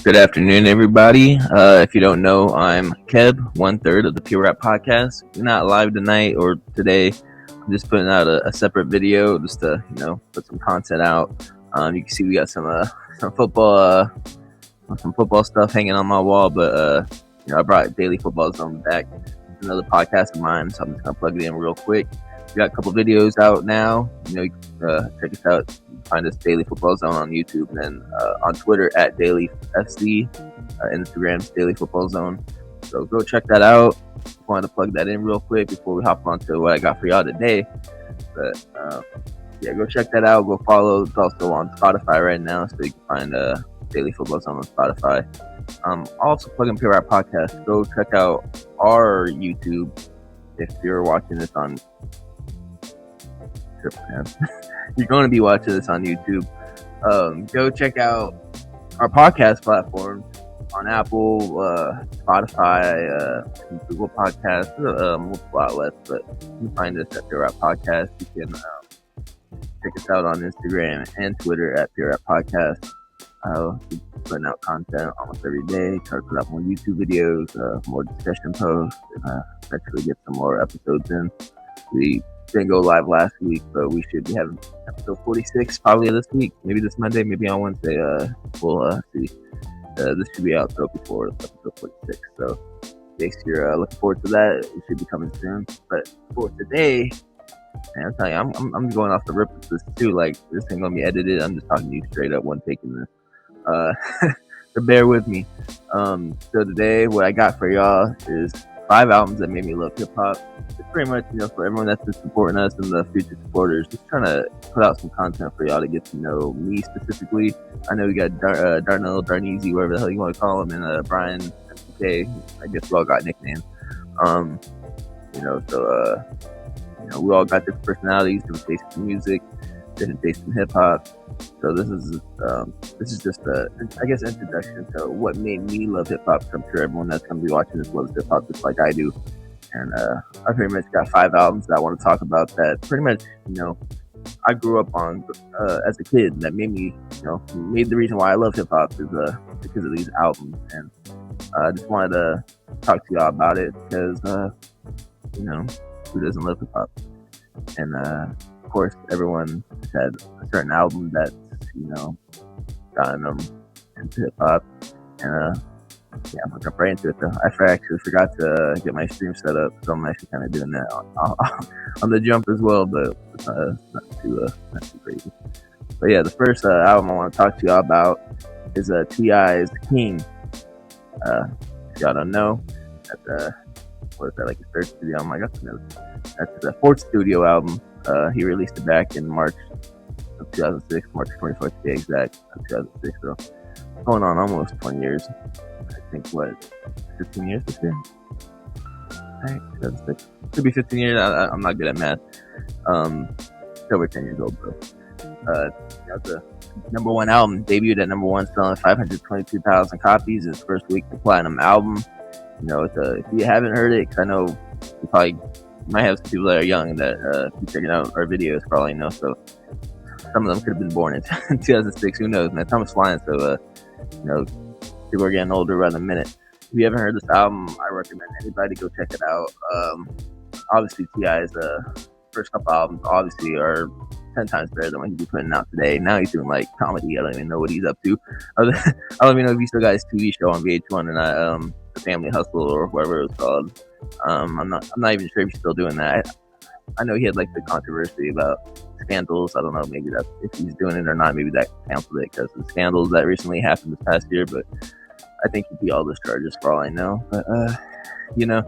Good afternoon, everybody. If you don't know, I'm Keb, 1/3 of the Pure Rap Podcast. We're not live tonight or today. I'm just putting out a separate video just to, put some content out. You can see we got some football stuff hanging on my wall, but I brought Daily Football Zone back. It's another podcast of mine, so I'm just gonna plug it in real quick. We got a couple videos out now. You can check us out. Find us Daily Football Zone on YouTube, and then on Twitter at Daily FC, Instagram's Daily Football Zone. So go check that out. Just wanted to plug that in real quick before we hop on to what I got for y'all today. But go check that out. Go follow. It's also on Spotify right now, so you can find Daily Football Zone on Spotify. Also plugging Pure Rap Podcast. Go check out our YouTube if you're watching this on. You're going to be watching this on YouTube. Go check out our podcast platform on Apple, Spotify, Google Podcasts, multiple outlets, but you can find us at Pure Rap Podcast. You can check us out on Instagram and Twitter at Pure Rap Podcast. Keep putting out content almost every day. Try to put out more YouTube videos, more discussion posts, and eventually get some more episodes in. We didn't go live last week, but we should be having episode 46 probably this week, maybe this Monday, maybe on Wednesday. We'll see. This should be out so before episode 46. So in case you're looking forward to that, it should be coming soon. But for today, man, I'm telling you, I'm going off the rip with this too. Like, this ain't gonna be edited. I'm just talking to you straight up, one taking this. So bear with me. So today, what I got for y'all is 5 albums that made me love hip hop. It's pretty much, for everyone that's been supporting us and the future supporters, just trying to put out some content for y'all to get to know me specifically. I know we got Darnell, Darneezy, whatever the hell you want to call him, and Brian MCK. I guess we all got nicknames. We all got different personalities, different tastes in music, different tastes in hip hop. So this is just a, I guess, introduction to what made me love hip hop. I'm sure everyone that's going to be watching this loves hip hop just like I do. And I pretty much got 5 albums that I want to talk about that pretty much, I grew up on as a kid. That made me, made the reason why I love hip hop is because of these albums. And I just wanted to talk to y'all about it because, who doesn't love hip hop? And of course, everyone had a certain album that's, gotten them into hip hop. And I'm gonna jump right into it though. I actually forgot to get my stream set up, so I'm actually kind of doing that on the jump as well, but not too crazy. But yeah, the first album I want to talk to y'all about is T.I.'s King. If y'all don't know, that's what is that, like his third studio album? I got to know. That's the 4th studio album. He released it back in March of 2006, March 24th to be exact, of 2006. So going on almost 20 years. I think 15 years this year? Right, 2006. Could be 15 years. I'm not good at math. It's over 10 years old, bro. That's a #1 album. Debuted at #1, selling 522,000 copies. His first week the platinum album. If you haven't heard it, because I know you probably might have some people that are young that keep checking out our videos for all I know. So some of them could have been born in 2006. Who knows, man? Time is flying. So people are getting older by the minute. If you haven't heard this album, I recommend anybody go check it out. Obviously, T.I.'s first couple albums obviously are 10 times better than what he's putting out today. Now he's doing like comedy. I don't even know what he's up to. I don't even know if he still got his TV show on VH1 and The Family Hustle or whatever it was called. I'm not even sure if he's still doing that. I know he had like the controversy about scandals. I don't know, maybe that's if he's doing it or not. Maybe that canceled it because of the scandals that recently happened this past year. But I think he beat all those charges for all I know. But now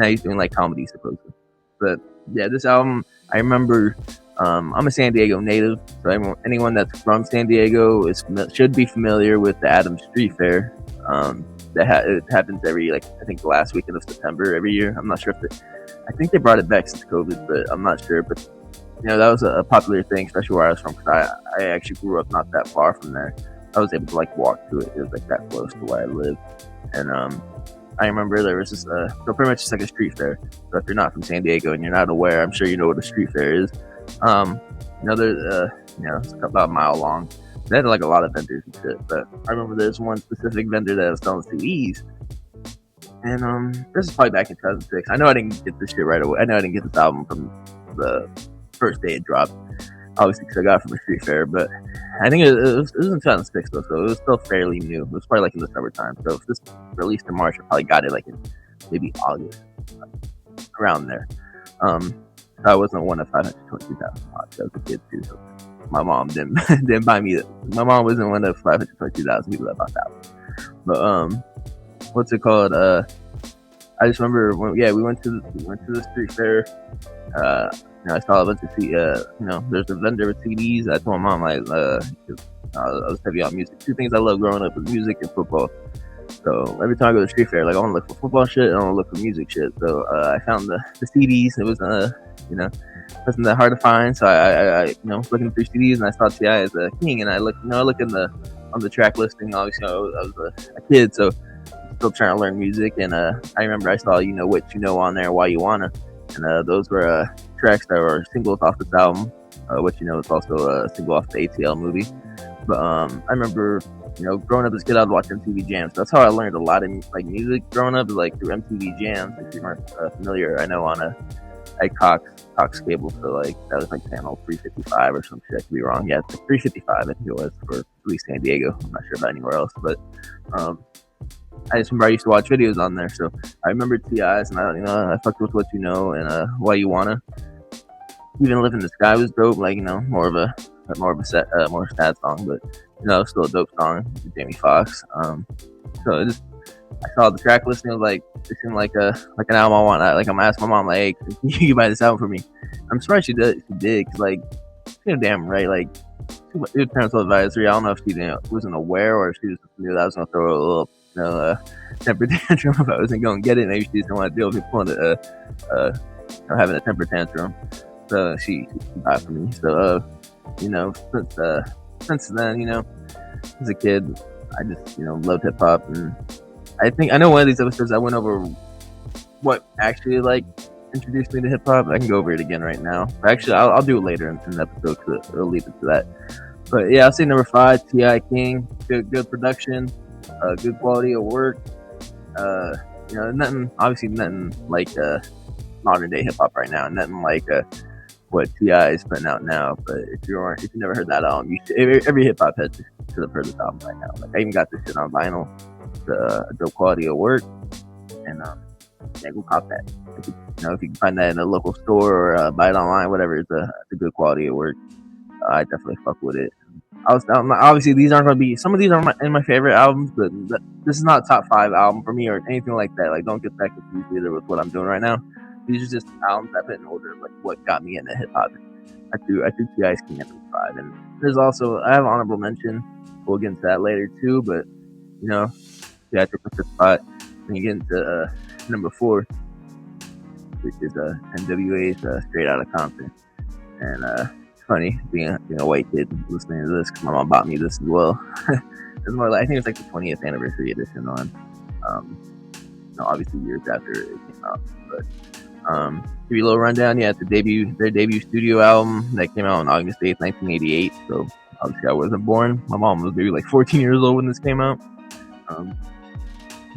he's doing like comedy supposedly. But yeah, this album, I remember. I'm a San Diego native, so anyone that's from San Diego should be familiar with the Adams Street Fair. It happens every, I think the last weekend of September every year. I'm not sure I think they brought it back since COVID, but I'm not sure. But that was a popular thing, especially where I was from, because I actually grew up not that far from there. I was able to walk to it. It was that close to where I lived. And I remember there was this, so pretty much just like a street fair. So if you're not from San Diego and you're not aware, I'm sure you know what a street fair is. There's, it's about a mile long. They had like a lot of vendors and shit, but I remember there's one specific vendor that was selling CDs. And this is probably back in 2006. I know I didn't get this shit right away. I know I didn't get this album from the first day it dropped, obviously because I got it from a street fair. But I think it was in 2006 though, so it was still fairly new. It was probably like in the summertime. So if this released in March, I probably got it like in maybe August, around there. I wasn't one of 522,000 pots. I was a kid too. So my mom didn't didn't buy me. My mom wasn't one of 522,000 people that bought that one. But what's it called? I just remember when we went to the street fair. I saw a bunch of there's a vendor with CDs. I told my mom I was heavy on music. Two things I love growing up was music and football. So every time I go to the street fair, like I want to look for football shit and I want to look for music shit. So I found the CDs. It was wasn't that hard to find. So I looking through CDs and I saw T.I. as a king, and I looked on the track listing. Obviously, I was a kid, so still trying to learn music. And I remember I saw What You Know on there, Why You Wanna, and those were tracks that were singles off this album. What You Know is also a single off the ATL movie. But I remember growing up as a kid, I'd watch MTV Jams. That's how I learned a lot of like music growing up, is like through MTV Jams. If you weren't familiar, I know on Cox cable, so like that was like channel 355 or some shit. I could be wrong. Yeah, it's like 355. I think it was for at least San Diego. I'm not sure about anywhere else, but I just remember I used to watch videos on there. So I remember T.I.'s, and I fucked with What You Know and Why You Wanna. Even Live in the Sky was dope. Like more of a sad song, but still a dope song. Jamie Foxx. So I saw the track listing. I was like, it seemed like an album I want. Like I'm gonna ask my mom, like, hey, can you buy this album for me? I'm surprised she did. She did, cause like, damn right, like, it was parental advisory. I don't know if she wasn't aware or if she just knew that I was gonna throw a little, temper tantrum if I wasn't gonna get it. Maybe she didn't want to deal with me pulling having a temper tantrum. So she bought it for me. So since then, as a kid, I just loved hip hop, and I know one of these episodes I went over what actually like introduced me to hip hop. I can go over it again right now. Actually, I'll do it later in the episode, so I'll leave it to that. But yeah, I'll say number 5, T.I. King. Good production, good quality of work. Nothing like modern day hip hop right now. Nothing like what T.I. is putting out now. But if you never heard that album, every hip hop head should have heard this album by now. Like I even got this shit on vinyl. A dope quality of work, and go cop that. If you can find that in a local store or buy it online, whatever, it's a good quality of work. I definitely fuck with it. Obviously, these aren't going to be. Some of these are in my favorite albums, but this is not a top 5 album for me or anything like that. Like, don't get that confused either with what I'm doing right now. These are just albums I put in order of like what got me into hip hop. I threw T.I.'s King at number 5, and there's also I have an honorable mention. We'll get into that later too, but I took the 5th spot. And you get into number 4, which is N.W.A.'s Straight Outta Compton. And it's funny being a white kid listening to this, because my mom bought me this as well. It's more like, I think it's like the 20th anniversary edition on. Obviously years after it came out. But give you a little rundown. Yeah, it's their debut studio album that came out on August 8th, 1988. So obviously I wasn't born. My mom was maybe like 14 years old when this came out.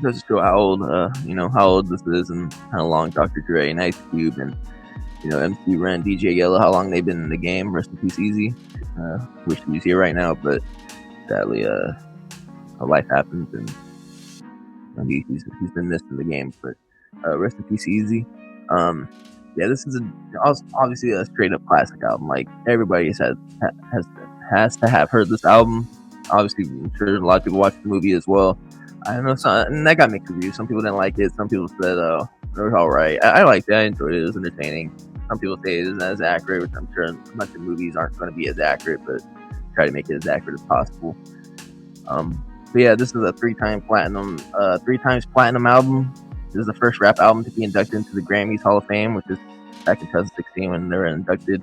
Just show how old this is, and how long Dr. Dre and Ice Cube and MC Ren, DJ Yellow, how long they've been in the game. Rest in peace, Easy. Wish he was here right now, but sadly, life happens, and he's been missed in the game. But rest in peace, Easy. This is obviously a straight up classic album. Like everybody has to have heard this album. Obviously, I'm sure a lot of people watched the movie as well. I don't know, and that got mixed reviews. Some people didn't like it. Some people said, it was alright. I liked it. I enjoyed it. It was entertaining. Some people say it isn't as accurate, which I'm sure a bunch of movies aren't going to be as accurate, but try to make it as accurate as possible. But yeah, this is a 3 times platinum album. This is the first rap album to be inducted into the Grammys Hall of Fame, which is back in 2016 when they were inducted.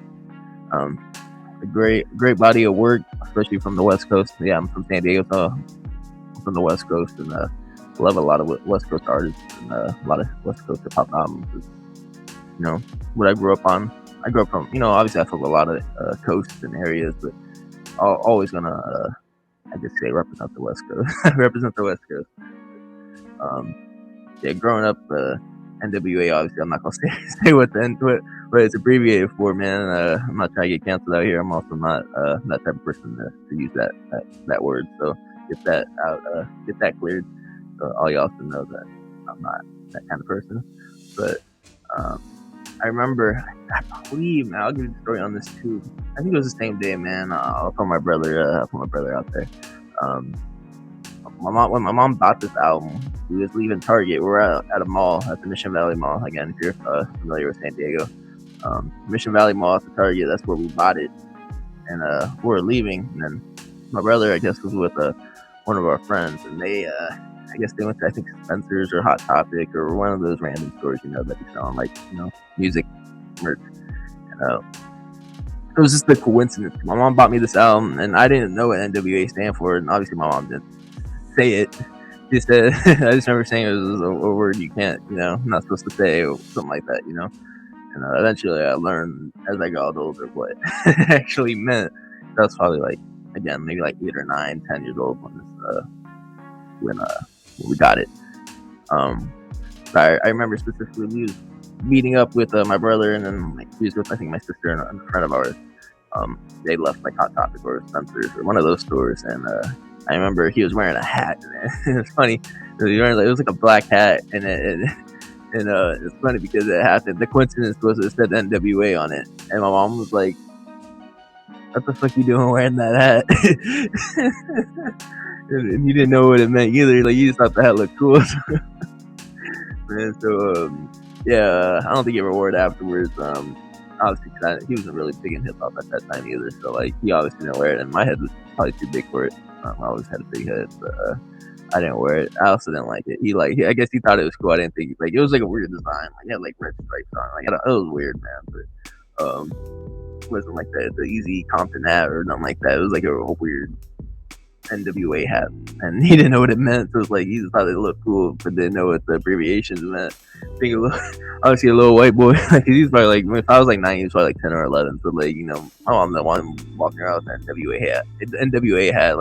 A great body of work, especially from the West Coast. Yeah, I'm from San Diego, so from the West Coast, and love a lot of West Coast artists and a lot of West Coast hip hop albums. What I grew up on. I grew up from, obviously I fuck with a lot of coasts and areas, but always gonna I just say represent the West Coast. Represent the West Coast. Yeah, growing up, N.W.A. Obviously, I'm not gonna say what it's abbreviated for, man. I'm not trying to get canceled out here. I'm also not that type of person to use that word. So get that out, get that cleared. So all y'all to know that I'm not that kind of person. But I remember, I believe, man, I'll give you the story on this too. I think it was the same day, man. I'll put my brother out there. When my mom bought this album, we was leaving Target. We were at a mall, at the Mission Valley Mall. Again, if you're familiar with San Diego, Mission Valley Mall at the Target. That's where we bought it, and we were leaving. And then my brother, I guess, was with one of our friends, and I guess they went to, I think, Spencer's or Hot Topic or one of those random stores, that be selling music merch. And it was just a coincidence. My mom bought me this album, and I didn't know what N.W.A. stand for, and obviously my mom didn't say it. She said, I just remember saying it was a word you can't, not supposed to say, or something like that, And eventually I learned as I got older what it actually meant. That was probably maybe 8 or 9, 10 years old when we got it. I remember specifically we was meeting up with my brother, and then he was with, I think, my sister and a friend of ours. They left Hot Topic or Spencer's or one of those stores, and I remember he was wearing a hat. And it's funny. It was like a black hat, and it's funny because it happened. The coincidence was it said N.W.A. on it, and my mom was like, "What the fuck you doing wearing that hat?" and you didn't know what it meant either. You just thought the hat looked cool. And so yeah, I don't think he ever wore it afterwards. Obviously, he wasn't really big in hip hop at that time either. So he obviously didn't wear it, and my head was probably too big for it. I always had a big head, but I didn't wear it. I also didn't like it. I guess he thought it was cool. I didn't think it was a weird design. He had red stripes on. It was weird, man. But it wasn't like the easy Compton hat or nothing like that. It was a weird N.W.A. hat, and he didn't know what it meant. So it was he just thought it looked cool, but didn't know what the abbreviations meant. I think obviously a little white boy. He's probably if I was 9, he was probably 10 or 11. So I'm the one walking around with an N.W.A. hat. N.W.A. hat,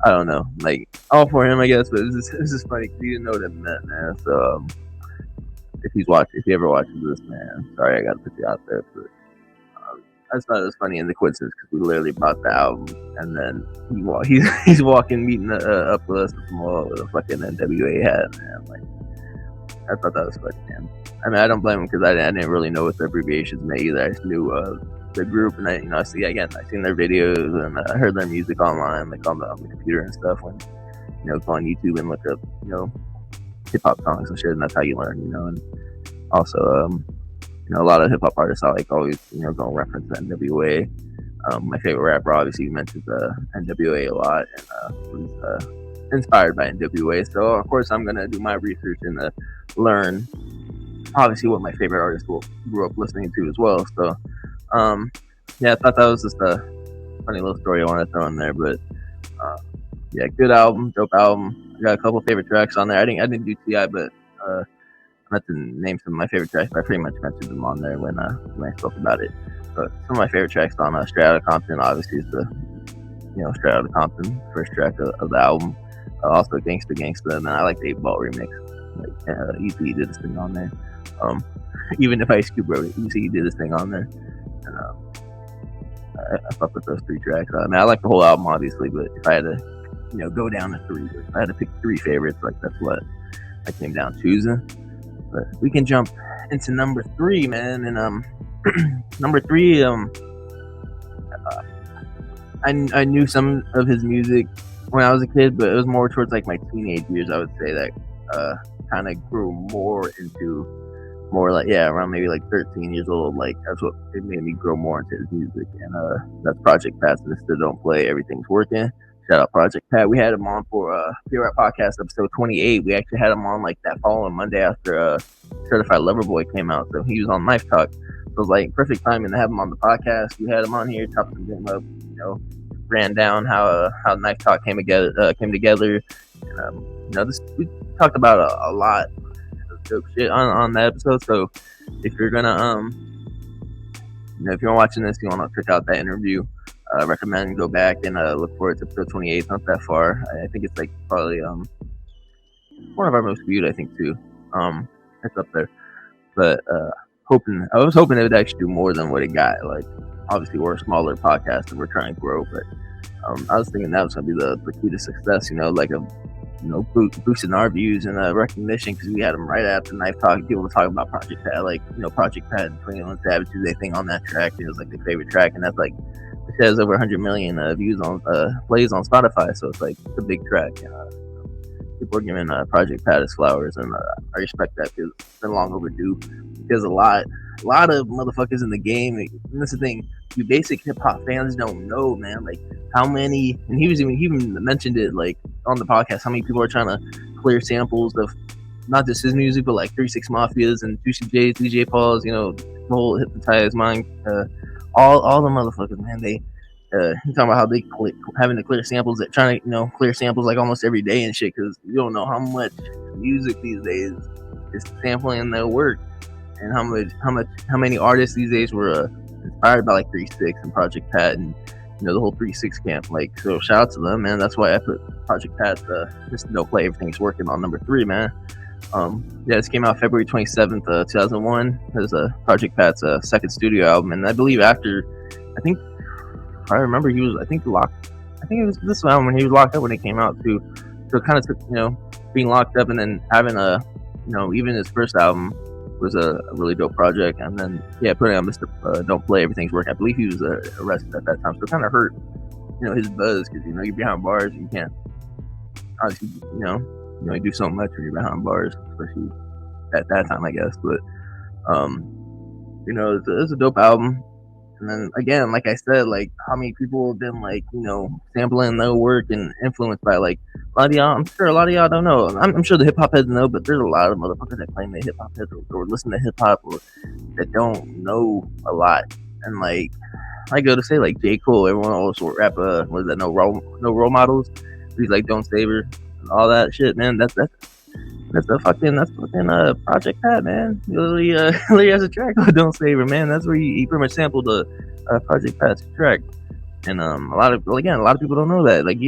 I don't know, all for him, I guess. But it was just funny because he didn't know what it meant, man. So if he ever watches this, man, sorry, I gotta put you out there, but. I just thought it was funny in the coincidence because we literally bought the album, and then he's walking, meeting up with us at the mall with a fucking N.W.A. hat, man. I thought that was funny, man. I mean, I don't blame him because I didn't really know what the abbreviations meant either. I just knew the group, and I seen their videos and I heard their music online, on the computer and stuff. When go on YouTube and look up hip hop songs and shit, and that's how you learn, And also a lot of hip hop artists I always, go reference N.W.A. My favorite rapper, obviously, mentions N.W.A. a lot, and was inspired by N.W.A. So, of course, I'm gonna do my research and learn, obviously, what my favorite artists grew up listening to as well. So, yeah, I thought that was just a funny little story I wanted to throw in there. But yeah, good album, dope album. I got a couple favorite tracks on there. I didn't do T.I., but I meant to name some of my favorite tracks. I pretty much mentioned them on there when I spoke about it. But some of my favorite tracks on Straight Outta Compton, obviously, is the Straight Outta Compton, first track of the album. Also Gangsta Gangsta, and then I like the 8 Ball remix. Easy did this thing on there. Even if Ice Cube wrote it, Easy did this thing on there. And I fuck with those 3 tracks. I like the whole album, obviously, but if I had to go down to 3, if I had to pick 3 favorites, that's what I came down choosing. But we can jump into number 3, man. And number 3, I knew some of his music when I was a kid, but it was more towards my teenage years. I would say that kind of grew more into around maybe 13 years old. That's what it made me grow more into his music. And that's Project Pat's Mr. Don't Play, Everything's Working. Shout out Project Pat. We had him on for Pure Rap Podcast episode 28. We actually had him on that following Monday after Certified Lover Boy came out. So he was on Knife Talk. So it was perfect timing to have him on the podcast. We had him on here, chopped some game up, ran down how Knife Talk came together. And, we talked about a lot of dope shit on that episode. So if you're gonna if you're watching this, you want to check out that interview. recommend go back and look forward to episode 28. It's not that far. I think it's like probably one of our most viewed, I think, too. It's up there. But I was hoping it would actually do more than what it got. Like, obviously, we're a smaller podcast and we're trying to grow, but I was thinking that was going to be the key to success, like a boosting our views and recognition, because we had them right after Knife Talk. People were talking about Project Pat, like, Project Pat and 21 Savage do their thing on that track. It was like their favorite track, and that's like, it has over 100 million views on plays on Spotify, so it's like, it's a big track. People are giving Project Pat his flowers, and I respect that, because it's been long overdue. There's a lot of motherfuckers in the game, and that's the thing, you basic hip hop fans don't know, man, like how many, and he even mentioned it like on the podcast, how many people are trying to clear samples of not just his music, but like 3 6 Mafias and Juicy J's, DJ Paul's, the whole Hypnotize Mind, all the motherfuckers, man. They talking about how they having to clear samples, trying to clear samples like almost every day and shit, because you don't know how much music these days is sampling their work, and how many artists these days were inspired by like 3 6 and Project Pat and the whole 3 6 camp. Like, so shout out to them, man. That's why I put Project Pat's just play everything's working on number 3, man. This came out February 27th, 2001. It was Project Pat's second studio album, and I believe after, I think, if I remember, he was, I think it was this album when he was locked up when it came out too. So it kind of took, being locked up and then having even his first album was a really dope project, and then putting on Mr. Don't Play Everything's Work. I believe he was arrested at that time, so it kind of hurt, his buzz, because you're behind bars, you can't obviously, you do so much when you're behind bars, especially at that time, I guess. But it's a dope album. And then again, like I said, like how many people have been like, sampling their work and influenced by like a lot of y'all. I'm sure a lot of y'all don't know. I'm sure the hip hop heads know, but there's a lot of motherfuckers that claim they hip hop heads or listen to hip hop or that don't know a lot. And like I go to say like J. Cole, everyone also rap what is that, no role models. He's like Don't Save Her and all that shit, man. That's fucking Project Pat, man. He literally has a track called Don't Save Her, man. That's where he pretty much sampled the Project Pat's track. And a lot of people don't know that. Like,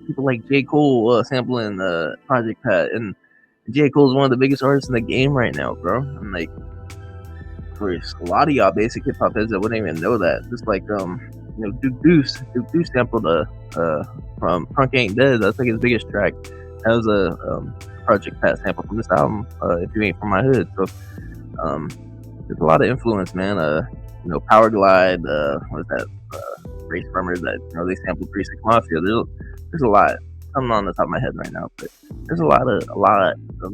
people like J. Cole sampling Project Pat, and J. Cole is one of the biggest artists in the game right now, bro. And like, for a lot of y'all basic hip hop heads that wouldn't even know that, just like Duke Deuce sampled from Crunk Ain't Dead. That's like his biggest track. That was a Project Pat sample from this album, If You Ain't From My Hood. So there's a lot of influence, man. Power Glide, what is that, Race Rummers, that they sampled 3 6 Mafia. There's a lot. I'm not on the top of my head right now, but there's a lot of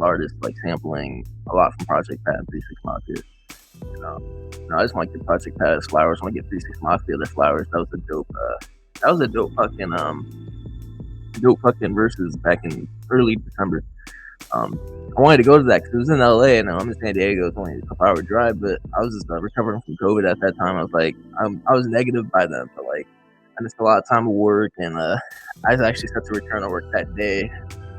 artists like sampling a lot from Project Pat and 3 6 Mafia. I just want to give Project Pat his flowers. I want to give 3 6 Mafia their flowers. That was a dope fucking verses back in early December. I wanted to go to that because it was in LA, and I'm in San Diego. It's only a couple hour drive, but I was just recovering from COVID at that time. I was like, I was negative by then, but like, I missed a lot of time of work, and I was actually set to return to work that day,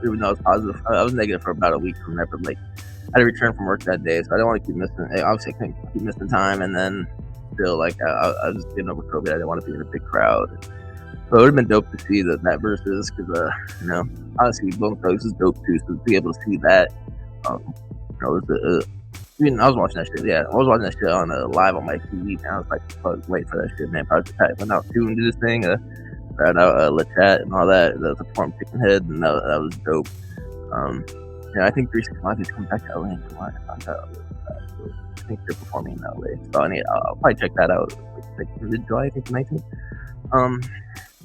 even though I was positive. I was negative for about a week from that, but like, I had to return from work that day, so I didn't want to keep missing. Obviously, I couldn't keep missing time, and then still, like, I was getting over COVID. I didn't want to be in a big crowd. So it would have been dope to see that versus, because honestly, Bone Thugs is dope too. So to be able to see that, I was watching that shit. Yeah, I was watching that shit on live on my TV. And I was like, fuck, wait for that shit, man. Project Pat went out too and did this thing. Shout out LaChat and all that. The perform Chicken Head, and that was dope. I think 3 6 Mafia is coming back to LA in July. I think they're performing in LA. So I'll probably check that out. Like, is it July? I think 19th.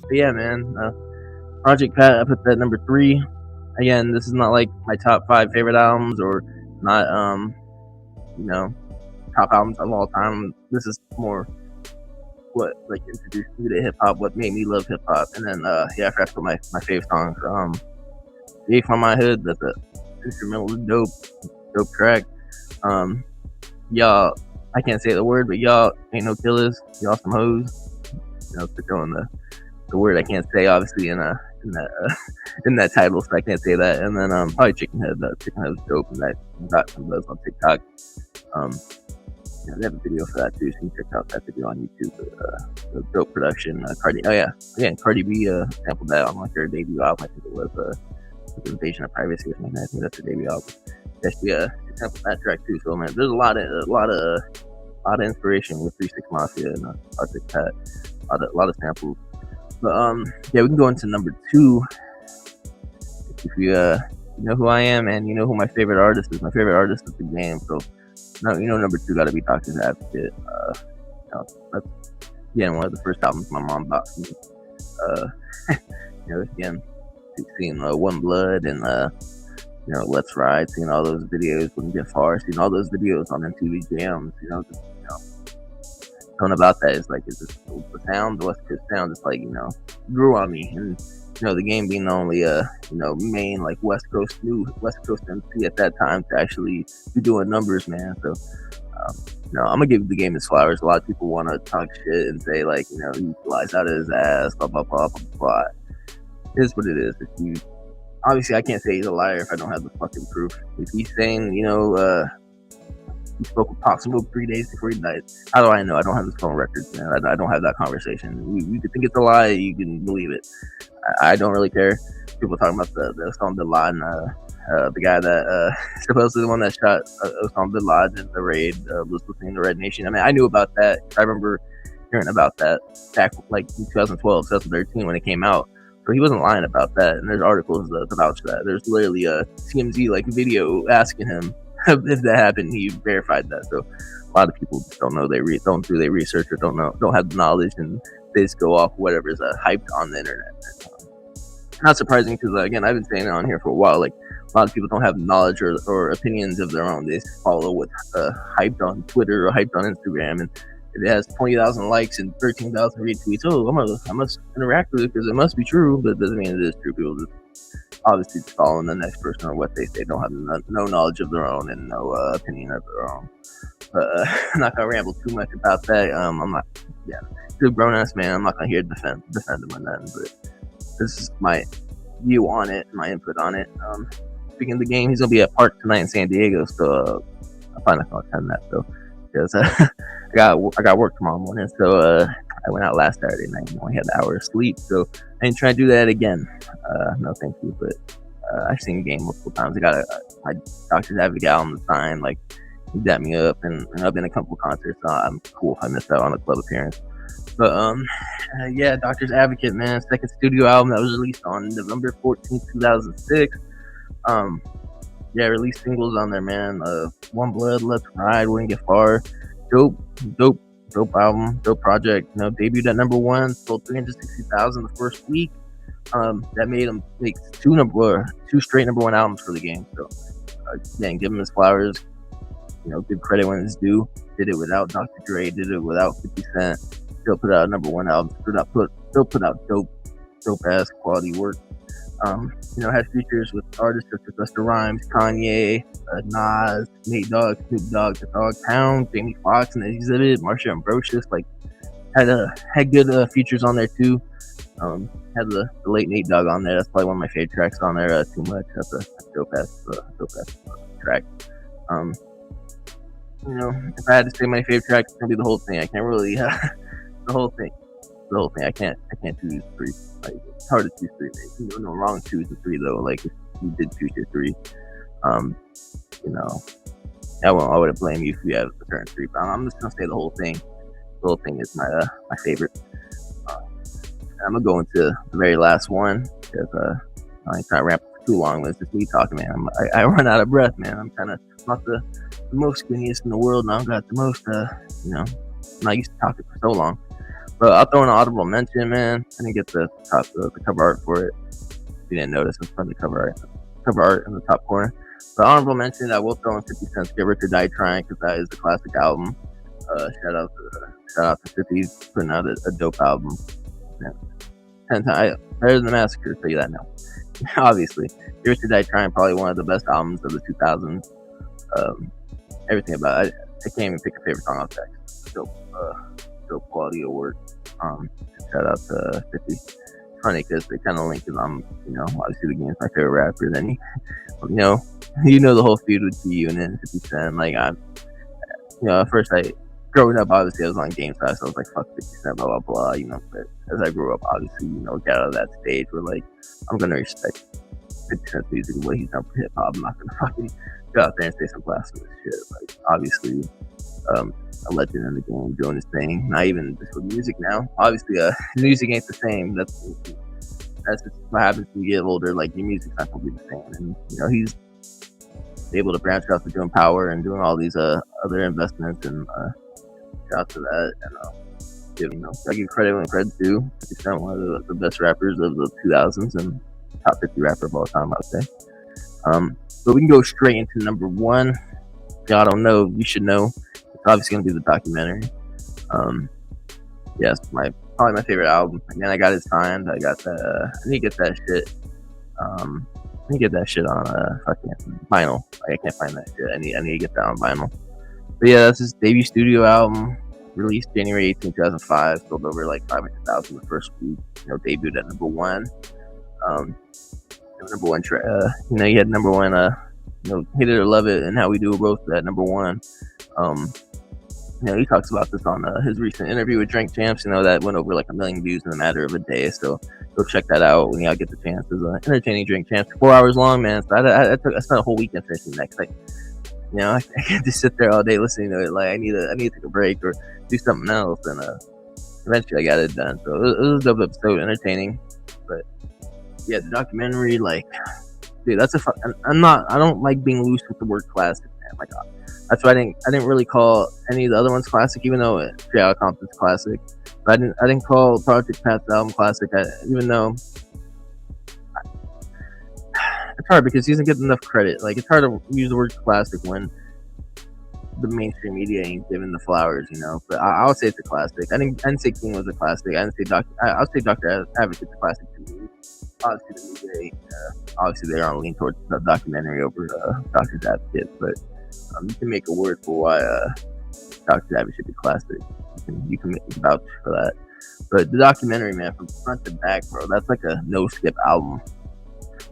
But yeah, man. Project Pat, I put that number 3. Again, this is not like my top 5 favorite albums, or not top albums of all time. This is more what like introduced me to hip hop, what made me love hip hop. And then I forgot to put my favorite songs. Jake From My Hood, that's a instrumental, dope track. Y'all, I can't say the word, but y'all ain't no killers. Y'all some hoes. Throwing the word I can't say, obviously, in that title, so I can't say that. And then probably Chicken Head. Chicken Head was dope, and that got some buzz on TikTok. they have a video for that too, so you can check out that video on YouTube. The dope production. Cardi, oh yeah, again, Cardi B sampled that on like their debut album. I think it was the Invasion of Privacy or something. I think that's the debut album. Yeah, she sampled that track too. So man, there's a lot of inspiration with 3 6 Mafia and Project Pat. A lot of samples. But yeah, we can go into number 2. If you know who I am and you know who my favorite artist is. My favorite artist is the game. So number 2 got to be Doctor's Advocate. That's again one of the first albums my mom bought for me. Again, seeing One Blood and Let's Ride, seeing all those videos, Wouldn't Get Far, seeing all those videos on MTV Jams. Something about that is like it's just the sound, the West Coast sound, just like grew on me. And the game being the only main like West Coast MC at that time to actually be doing numbers, man. So I'm gonna give the game its flowers. A lot of people want to talk shit and say like he flies out of his ass, blah blah blah blah blah. It is what it is. Obviously I can't say he's a liar if I don't have the fucking proof. If he's saying he spoke with Pop Smoke 3 days before he died, how do I know? I don't have his phone records, man. I don't have that conversation. You could think it's a lie, you can believe it. I don't really care. People talking about the Osama bin Laden, the guy that supposedly the one that shot Osama bin Laden in the raid, was listening to Red Nation. I mean, I knew about that. I remember hearing about that back like in 2012, 2013 when it came out. So he wasn't lying about that. And there's articles that vouch that. There's literally a TMZ like video asking him if that happened. He verified that. So a lot of people just don't know. They don't do their research or don't have the knowledge, and they just go off whatever is hyped on the internet. Not surprising because again, I've been saying it on here for a while. Like a lot of people don't have knowledge or opinions of their own. They just follow what's hyped on Twitter or hyped on Instagram, and if it has 20,000 likes and 13,000 retweets, I must interact with it because it must be true. But it doesn't mean it is true. People just obviously just following the next person or what they say. Don't have no knowledge of their own and no opinion of their own. But I'm not gonna ramble too much about that. I'm not. Yeah, he's a grown ass man. I'm not gonna hear defend him on that. But this is my view on it, my input on it. Speaking of the game, he's gonna be at Park tonight in San Diego, so I'm probably not gonna attend that though, because I got work tomorrow morning. So I went out last Saturday night and only had an hour of sleep, so I ain't trying to do that again. No, thank you. But I've seen the game multiple times. I got my Doctor's Advocate album signed. Like he dapped me up, and I've been to a couple of concerts. So I'm cool if I missed out on a club appearance. But yeah, Doctor's Advocate, man, second studio album that was released on November 14th, 2006. Yeah, released singles on there, man. One Blood, Let's Ride, Wouldn't Get Far. Dope album, dope project. Debuted at number 1, sold 360,000 the first week. That made him make two straight number 1 albums for the game. So again, give him his flowers. Give credit when it's due. Did it without Dr. Dre, did it without 50 Cent. Still put out a number 1 album. Still put out dope ass quality work. Had features with artists such as Busta Rhymes, Kanye, Nas, Nate Dogg, Snoop Dogg, The Dog Pound, Jamie Foxx, and Exhibit, Marsha Ambrosius. Like had good features on there too. Had the late Nate Dogg on there. That's probably one of my favorite tracks on there. Too Much. That's a dope ass track. If I had to say my favorite track, it's gonna be the whole thing. I can't really the whole thing. I can't choose 3. Like it's hard to choose 3. No wrong choosing 3 though. Like if you did choose your 3, I wouldn't blame you if you had a certain 3. But I'm just gonna say the whole thing. The whole thing is my favorite. I'm gonna go into the very last one because I ain't trying to ramble for too long. It's just me talking, man. I run out of breath, man. I'm kind of not the most skinniest in the world, and I've got the most. I'm not used to talking for so long. But I'll throw in an honorable mention, man. I didn't get the cover art for it. If you didn't notice, it's from the cover art in the top corner. But honorable mention, I will throw in 50 Cent's Get Rich or Die Trying because that is a classic album. Shout out to 50, putting out a dope album. 10 times better than the Massacre, I'll tell you that now. Obviously, Get Rich or Die Trying, probably one of the best albums of the 2000s. Everything about it. I can't even pick a favorite song off that. Dope quality of work. Shout out to 50. It's funny because they kind of link because I'm, obviously the game's my favorite rapper. Then the whole feud with G and then 50 Cent. Like at first growing up, obviously I was on game size, so I was like, fuck 50 Cent, blah, blah, blah, but as I grew up, obviously, got out of that stage where, like, I'm gonna respect 50 Cent's music and what he's done for hip-hop. I'm not gonna fucking go out there and say some blasphemous shit. Like, obviously, a legend in the game doing his thing, not even just with music now. Obviously, music ain't the same. That's just what happens when you get older. Like, your music's not gonna be the same. And, he's able to branch out to doing Power and doing all these other investments, and shout out to that. And I give credit when credit's due. He's one of the best rappers of the 2000s and top 50 rapper of all time, I would say. But we can go straight into number one. If y'all don't know, you should know. It's obviously gonna be the documentary. Yes, probably my favorite album. Again, I got it signed. I got that. I need to get that shit. I need to get that shit on fucking vinyl. Like, I can't find that shit. I need to get that on vinyl. But yeah, that's his debut studio album. Released January 18, 2005. Sold over like 500,000 the first week. Debuted at number one. Number one track. He had number one. Hate It or Love It and How We Do It both at number one. He talks about this on his recent interview with Drink Champs. That went over like 1 million views in a matter of a day. So go check that out when y'all get the chance. It's an entertaining Drink Champs. 4 hours long, man. So I spent a whole weekend finishing next. Like, I can't just sit there all day listening to it. Like, I need to take a break or do something else. And eventually I got it done. So it was a dope episode, entertaining. But yeah, the documentary, like, dude, that's I don't like being loose with the word classic, man. Like, that's why I didn't really call any of the other ones classic, even though Compton's classic. But I didn't call Project Pat's album classic, even though it's hard because he doesn't get enough credit. Like, it's hard to use the word classic when the mainstream media ain't giving the flowers, But I would say it's a classic. I didn't say King was a classic. I didn't say I would say Dr. Advocate's a classic to me. Obviously, the media, obviously they're on lean towards the documentary over Dr. Advocate, but you can make a word for why Dr. Advocate should be classic. You can vouch for that. But the documentary, man, from front to back, bro, that's like a no skip album.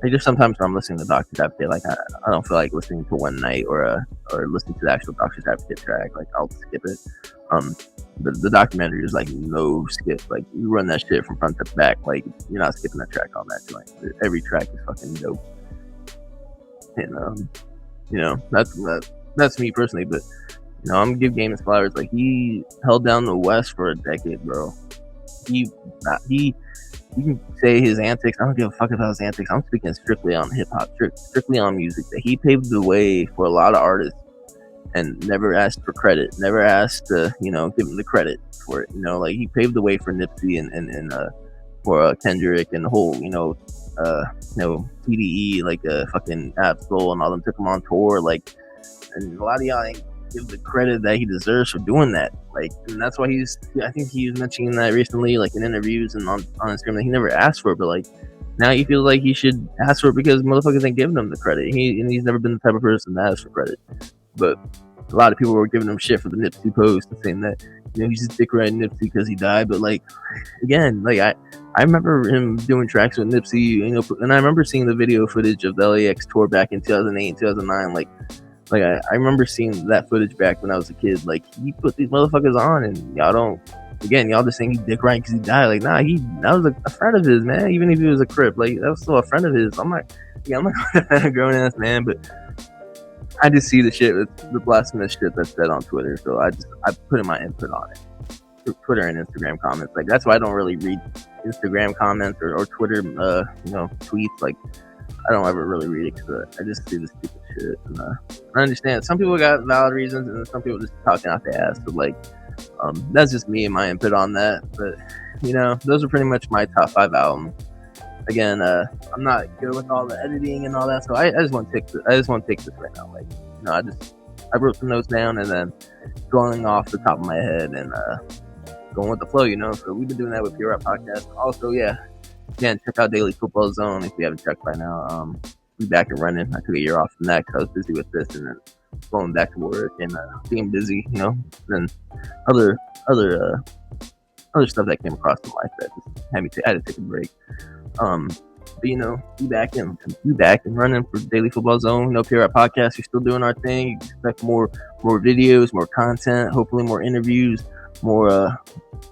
Like, just sometimes when I'm listening to Dr. Advocate, like, I don't feel like listening to One Night or listening to the actual Dr. Advocate track. Like, I'll skip it. The documentary is like no skip. Like, you run that shit from front to back. Like, you're not skipping that track on that joint. Every track is fucking dope. And that's me personally. But I'm gonna give Game his flowers. Like, he held down the West for a decade, bro. You can say his antics. I don't give a fuck about his antics. I'm speaking strictly on hip hop, strictly on music. That he paved the way for a lot of artists and never asked for credit. Never asked to, give him the credit for it. Like, he paved the way for Nipsey and for Kendrick and the whole, TDE, like fucking Absol and all them took him on tour. Like, and a lot of y'all ain't give the credit that he deserves for doing that. Like, and that's why I think he was mentioning that recently, like in interviews and on Instagram, that he never asked for it, but like now he feels like he should ask for it because motherfuckers ain't giving him the credit. He's never been the type of person to ask for credit. But a lot of people were giving him shit for the Nipsey post and saying that he's just dick riding Nipsey because he died. But like, again, like I remember him doing tracks with Nipsey, and I remember seeing the video footage of the LAX tour back in 2008, 2009. Like I remember seeing that footage back when I was a kid. Like, he put these motherfuckers on, and y'all just saying he dick riding because he died. Like, nah, that was a friend of his, man. Even if he was a Crip, like, that was still a friend of his. I'm not a grown ass man, but I just see the blasphemous shit that's said on Twitter. So I put in my input on it. Twitter and Instagram comments. Like, that's why I don't really read Instagram comments or Twitter, tweets. Like, I don't ever really read it because I just see the stupid shit. And I understand some people got valid reasons and some people just talking out their ass. But like, that's just me and my input on that. But those are pretty much my top 5 albums. Again, I'm not good with all the editing and all that, so I just want to take this right now. Like, I wrote some notes down and then going off the top of my head and going with the flow. So we've been doing that with Pure Rap Podcast. Also, yeah. Again, check out Daily Football Zone if you haven't checked by now. Be back and running. I took a year off from that because I was busy with this and then going back to work and being busy, and other stuff that came across in life that just had to take a break. But be back and running for Daily Football Zone. Pure Podcast, we're still doing our thing. You expect more videos, more content, hopefully more interviews, more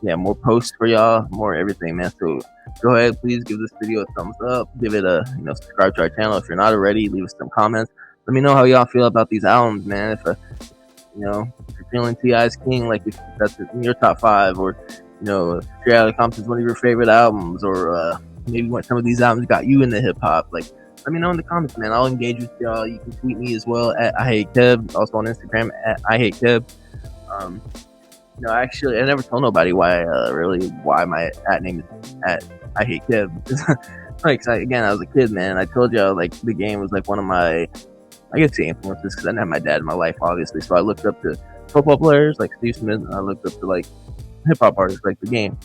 more posts for y'all, more everything, man. So go ahead, please give this video a thumbs up, give it a subscribe to our channel if you're not already, leave us some comments, let me know how y'all feel about these albums, man. If you're feeling T.I.'s King, like if that's in your top 5, or if Straight Outta Compton's one of your favorite albums, or maybe what some of these albums got you into hip hop, like let me know in the comments, man. I'll engage with y'all. You can tweet me as well at I Hate Keb, also on Instagram at I Hate Keb. Actually, I never told nobody why my at name is at I Hate Keb. Like, again, I was a kid, man. I told y'all, like, the game was like one of my, I guess, influences, because I didn't have my dad in my life, obviously. So I looked up to football players like Steve Smith, and I looked up to like hip hop artists like the game.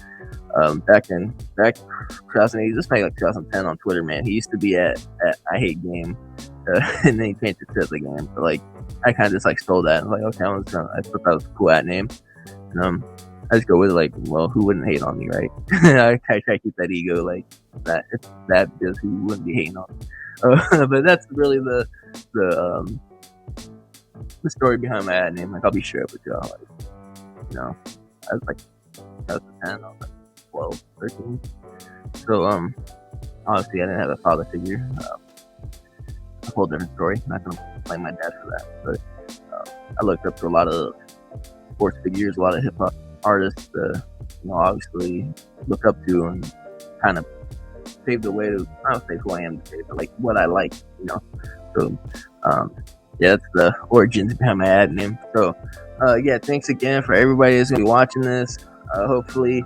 Back 2008, this might like 2010 on Twitter, man. He used to be at I Hate Game, and then he changed it to the game. So like, I kind of just like stole that. I was like, okay, I thought that was a cool at name. I just go with it, like, well, who wouldn't hate on me, right? I try to keep that ego, like, that because who wouldn't be hating on me? But that's really the story behind my ad name. Like, I'll be straight up with y'all. Like, I was like 2010, I was like 12, 13. So, obviously, I didn't have a father figure. A whole different story. I'm not gonna blame my dad for that, but I looked up to a lot of sports figures, a lot of hip hop artists, obviously look up to, and kind of paved the way to, I don't say who I am today, but like what I like, So, that's the origins behind my ad name. So, thanks again for everybody that's gonna be watching this. Hopefully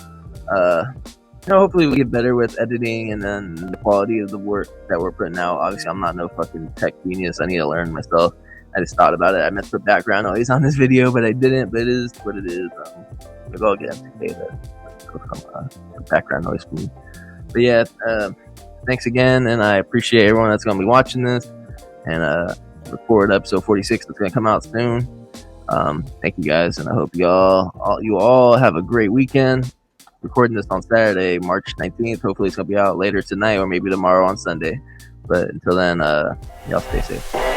we get better with editing and then the quality of the work that we're putting out. Obviously, I'm not no fucking tech genius. I need to learn myself. I just thought about it. I meant to put background noise on this video, but I didn't. But it is what it is. Maybe I'll get some background noise for me. But thanks again, and I appreciate everyone that's going to be watching this. And record episode 46 that's going to come out soon. Thank you guys, and I hope you all have a great weekend. Recording this on Saturday, March 19th. Hopefully it's going to be out later tonight or maybe tomorrow on Sunday. But until then, y'all stay safe.